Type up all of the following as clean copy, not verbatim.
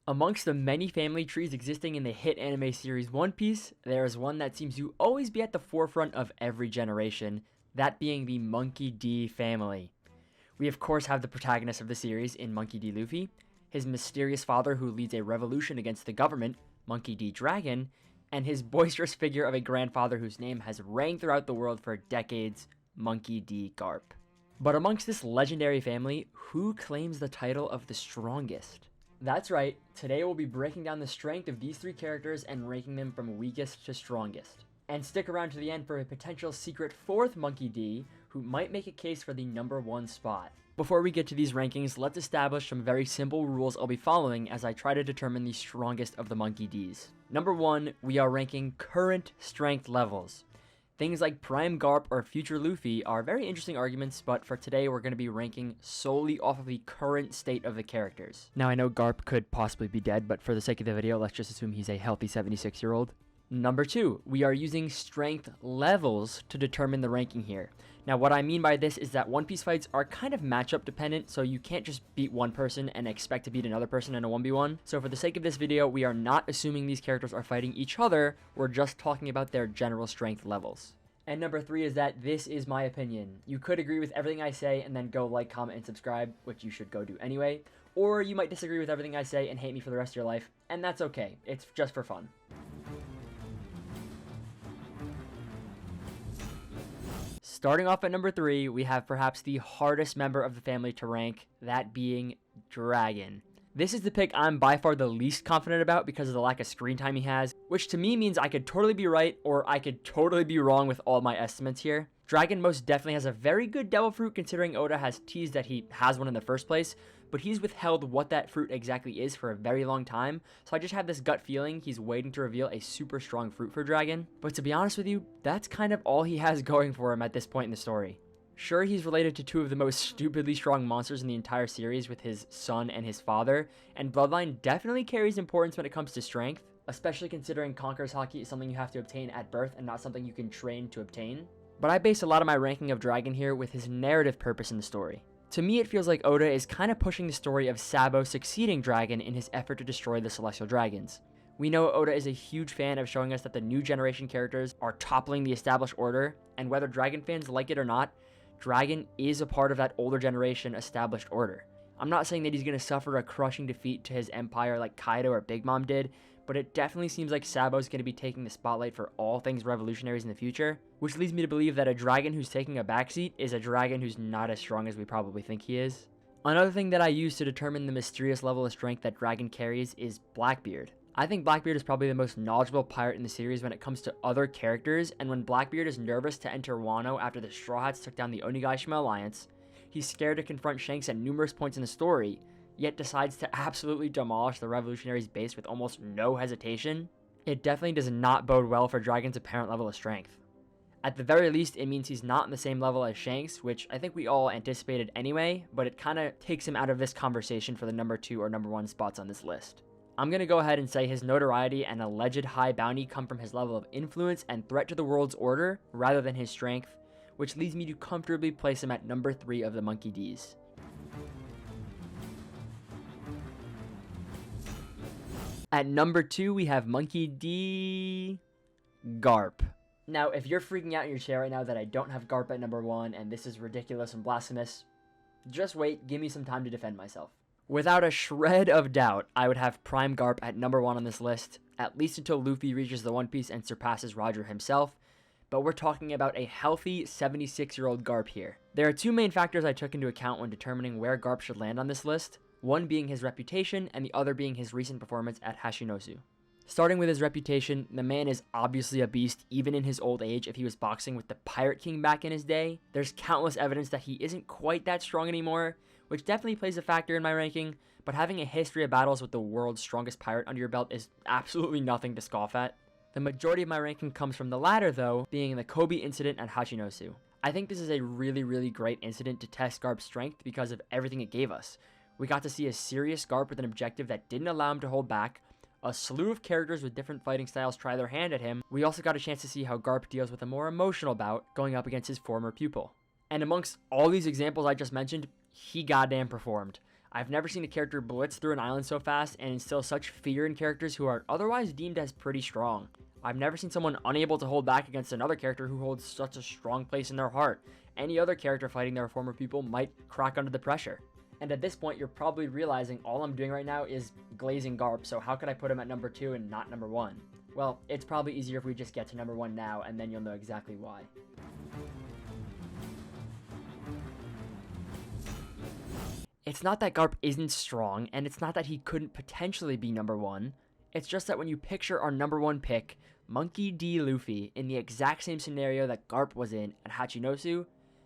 Amongst the many family trees existing in the hit anime series One Piece, there is one that seems to always be at the forefront of every generation, that being the Monkey D family. We of course have the protagonist of the series in Monkey D. Luffy, his mysterious father who leads a revolution against the government, Monkey D. Dragon, and his boisterous figure of a grandfather whose name has rang throughout the world for decades, Monkey D. Garp. But amongst this legendary family, who claims the title of the strongest? That's right, today we'll be breaking down the strength of these three characters and ranking them from weakest to strongest. And stick around to the end for a potential secret fourth Monkey D, who might make a case for the number one spot. Before we get to these rankings, let's establish some very simple rules I'll be following as I try to determine the strongest of the Monkey Ds. Number 1, we are ranking current strength levels. Things like Prime Garp or Future Luffy are very interesting arguments, but for today we're going to be ranking solely off of the current state of the characters. Now I know Garp could possibly be dead, but for the sake of the video, let's just assume he's a healthy 76-year-old. Number 2, we are using strength levels to determine the ranking here. Now what I mean by this is that One Piece fights are kind of matchup dependent, so you can't just beat one person and expect to beat another person in a 1v1. So for the sake of this video, we are not assuming these characters are fighting each other, we're just talking about their general strength levels. And number 3 is that this is my opinion. You could agree with everything I say and then go like, comment, and subscribe, which you should go do anyway. Or you might disagree with everything I say and hate me for the rest of your life, and that's okay. It's just for fun. Starting off at number 3, we have perhaps the hardest member of the family to rank, that being Dragon. This is the pick I'm by far the least confident about because of the lack of screen time he has, which to me means I could totally be right or I could totally be wrong with all my estimates here. Dragon most definitely has a very good devil fruit considering Oda has teased that he has one in the first place, but he's withheld what that fruit exactly is for a very long time, so I just have this gut feeling he's waiting to reveal a super strong fruit for Dragon. But to be honest with you, that's kind of all he has going for him at this point in the story. Sure, he's related to two of the most stupidly strong monsters in the entire series with his son and his father, and Bloodline definitely carries importance when it comes to strength, especially considering Conqueror's Haki is something you have to obtain at birth and not something you can train to obtain. But I base a lot of my ranking of Dragon here with his narrative purpose in the story. To me, it feels like Oda is kind of pushing the story of Sabo succeeding Dragon in his effort to destroy the Celestial Dragons. We know Oda is a huge fan of showing us that the new generation characters are toppling the established order, and whether Dragon fans like it or not, Dragon is a part of that older generation established order. I'm not saying that he's going to suffer a crushing defeat to his empire like Kaido or Big Mom did, but it definitely seems like Sabo's going to be taking the spotlight for all things revolutionaries in the future, which leads me to believe that a Dragon who's taking a backseat is a Dragon who's not as strong as we probably think he is. Another thing that I use to determine the mysterious level of strength that Dragon carries is Blackbeard. I think Blackbeard is probably the most knowledgeable pirate in the series when it comes to other characters, and when Blackbeard is nervous to enter Wano after the Straw Hats took down the Onigashima Alliance, he's scared to confront Shanks at numerous points in the story, yet decides to absolutely demolish the revolutionaries' base with almost no hesitation. It definitely does not bode well for Dragon's apparent level of strength. At the very least, it means he's not on the same level as Shanks, which I think we all anticipated anyway, but it kind of takes him out of this conversation for the number 2 or number 1 spots on this list. I'm going to go ahead and say his notoriety and alleged high bounty come from his level of influence and threat to the world's order rather than his strength, which leads me to comfortably place him at number 3 of the Monkey Ds. At number 2, we have Monkey D. Garp. Now, if you're freaking out in your chair right now that I don't have Garp at number 1 and this is ridiculous and blasphemous, just wait, give me some time to defend myself. Without a shred of doubt, I would have Prime Garp at number 1 on this list, at least until Luffy reaches the One Piece and surpasses Roger himself, but we're talking about a healthy 76-year-old Garp here. There are two main factors I took into account when determining where Garp should land on this list, one being his reputation and the other being his recent performance at Hashinosu. Starting with his reputation, the man is obviously a beast even in his old age if he was boxing with the Pirate King back in his day. There's countless evidence that he isn't quite that strong anymore, which definitely plays a factor in my ranking, but having a history of battles with the world's strongest pirate under your belt is absolutely nothing to scoff at. The majority of my ranking comes from the latter though, being the Kobe incident at Hashinosu. I think this is a really great incident to test Garp's strength because of everything it gave us. We got to see a serious Garp with an objective that didn't allow him to hold back, a slew of characters with different fighting styles try their hand at him. We also got a chance to see how Garp deals with a more emotional bout going up against his former pupil. And amongst all these examples I just mentioned, he goddamn performed. I've never seen a character blitz through an island so fast and instill such fear in characters who are otherwise deemed as pretty strong. I've never seen someone unable to hold back against another character who holds such a strong place in their heart. Any other character fighting their former people might crack under the pressure. And at this point, you're probably realizing all I'm doing right now is glazing Garp, so how could I put him at number 2 and not number 1? Well, it's probably easier if we just get to number 1 now, and then you'll know exactly why. It's not that Garp isn't strong, and it's not that he couldn't potentially be number 1. It's just that when you picture our number 1 pick, Monkey D. Luffy, in the exact same scenario that Garp was in at Hachinosu,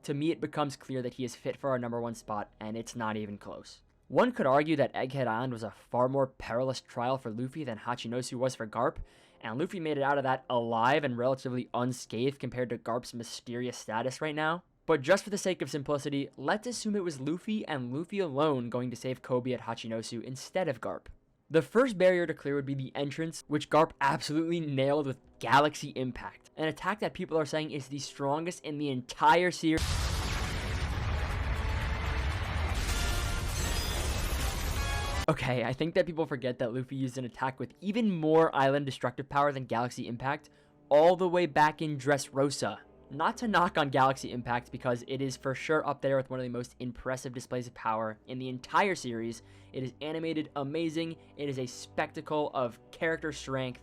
to me it becomes clear that he is fit for our number 1 spot, and it's not even close. One could argue that Egghead Island was a far more perilous trial for Luffy than Hachinosu was for Garp, and Luffy made it out of that alive and relatively unscathed compared to Garp's mysterious status right now. But just for the sake of simplicity, let's assume it was Luffy and Luffy alone going to save Kobe at Hachinosu instead of Garp. The first barrier to clear would be the entrance, which Garp absolutely nailed with Galaxy Impact, an attack that people are saying is the strongest in the entire series. Okay, I think that people forget that Luffy used an attack with even more island destructive power than Galaxy Impact all the way back in Dressrosa. Not to knock on Galaxy Impact, because it is for sure up there with one of the most impressive displays of power in the entire series. It is animated amazing, it is a spectacle of character strength,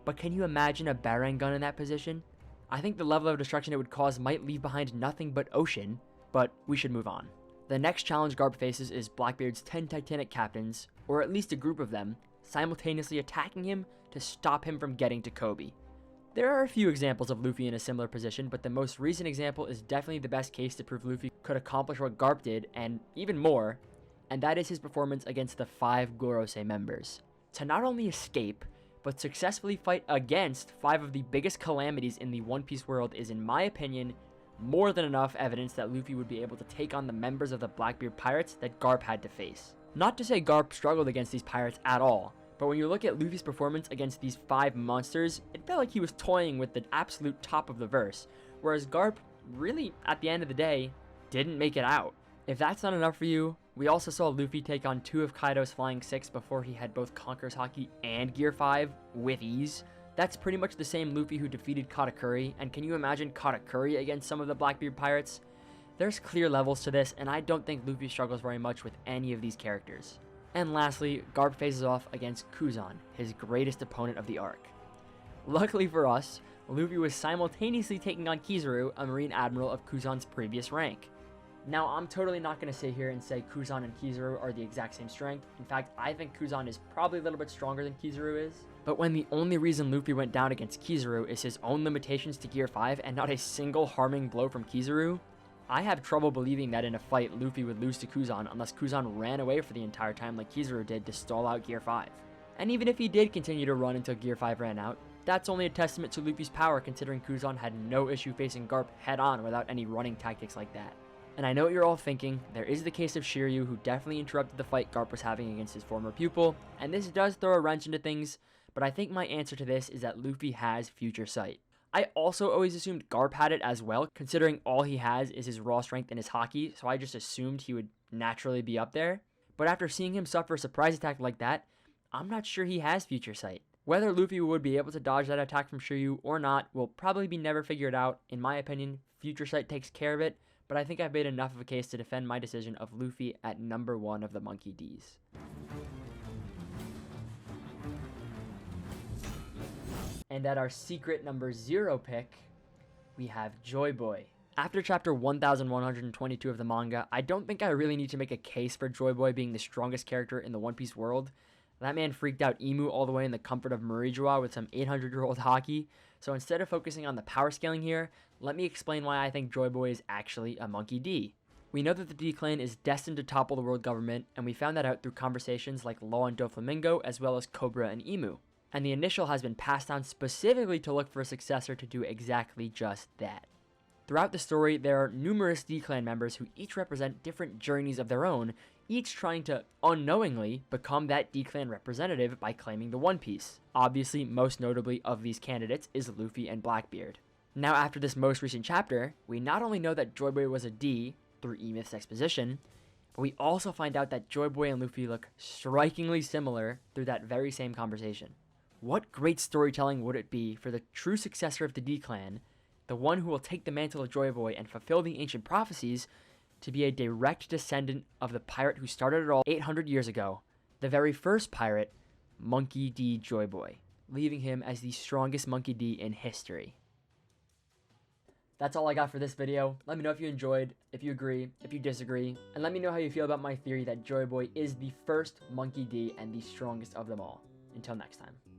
but can you imagine a Barang gun in that position? I think the level of destruction it would cause might leave behind nothing but ocean, but we should move on. The next challenge Garp faces is Blackbeard's 10 Titanic captains, or at least a group of them, simultaneously attacking him to stop him from getting to Kobe. There are a few examples of Luffy in a similar position, but the most recent example is definitely the best case to prove Luffy could accomplish what Garp did, and even more, and that is his performance against the 5 Gorosei members. To not only escape, but successfully fight against 5 of the biggest calamities in the One Piece world is, in my opinion, more than enough evidence that Luffy would be able to take on the members of the Blackbeard Pirates that Garp had to face. Not to say Garp struggled against these pirates at all, but when you look at Luffy's performance against these 5 monsters, it felt like he was toying with the absolute top of the verse, whereas Garp really, at the end of the day, didn't make it out. If that's not enough for you, we also saw Luffy take on 2 of Kaido's Flying 6 before he had both Conqueror's Haki and Gear 5 with ease. That's pretty much the same Luffy who defeated Katakuri, and can you imagine Katakuri against some of the Blackbeard pirates? There's clear levels to this, and I don't think Luffy struggles very much with any of these characters. And lastly, Garp faces off against Kuzan, his greatest opponent of the arc. Luckily for us, Luffy was simultaneously taking on Kizaru, a Marine Admiral of Kuzan's previous rank. Now, I'm totally not going to sit here and say Kuzan and Kizaru are the exact same strength. In fact, I think Kuzan is probably a little bit stronger than Kizaru is. But when the only reason Luffy went down against Kizaru is his own limitations to Gear 5 and not a single harming blow from Kizaru, I have trouble believing that in a fight Luffy would lose to Kuzan unless Kuzan ran away for the entire time like Kizaru did to stall out Gear 5. And even if he did continue to run until Gear 5 ran out, that's only a testament to Luffy's power, considering Kuzan had no issue facing Garp head-on without any running tactics like that. And I know what you're all thinking, there is the case of Shiryu, who definitely interrupted the fight Garp was having against his former pupil, and this does throw a wrench into things, but I think my answer to this is that Luffy has future sight. I also always assumed Garp had it as well, considering all he has is his raw strength and his haki, so I just assumed he would naturally be up there. But after seeing him suffer a surprise attack like that, I'm not sure he has future sight. Whether Luffy would be able to dodge that attack from Shiryu or not will probably be never figured out. In my opinion, future sight takes care of it, but I think I've made enough of a case to defend my decision of Luffy at number 1 of the Monkey D's. And at our secret number 0 pick, we have Joy Boy. After chapter 1122 of the manga, I don't think I really need to make a case for Joy Boy being the strongest character in the One Piece world. That man freaked out Emu all the way in the comfort of Marijoa with some 800-year-old haki. So instead of focusing on the power scaling here, let me explain why I think Joy Boy is actually a Monkey D. We know that the D clan is destined to topple the world government, and we found that out through conversations like Law and Doflamingo, as well as Cobra and Emu. And the initial has been passed down specifically to look for a successor to do exactly just that. Throughout the story, there are numerous D-Clan members who each represent different journeys of their own, each trying to unknowingly become that D-Clan representative by claiming the One Piece. Obviously, most notably of these candidates is Luffy and Blackbeard. Now, after this most recent chapter, we not only know that Joy Boy was a D through E-Myth's exposition, But we also find out that Joy Boy and Luffy look strikingly similar through that very same conversation. What great storytelling would it be for the true successor of the D-Clan, the one who will take the mantle of Joy Boy and fulfill the ancient prophecies, to be a direct descendant of the pirate who started it all 800 years ago, the very first pirate, Monkey D. Joy Boy, leaving him as the strongest Monkey D in history. That's all I got for this video. Let me know if you enjoyed, if you agree, if you disagree, and let me know how you feel about my theory that Joy Boy is the first Monkey D and the strongest of them all. Until next time.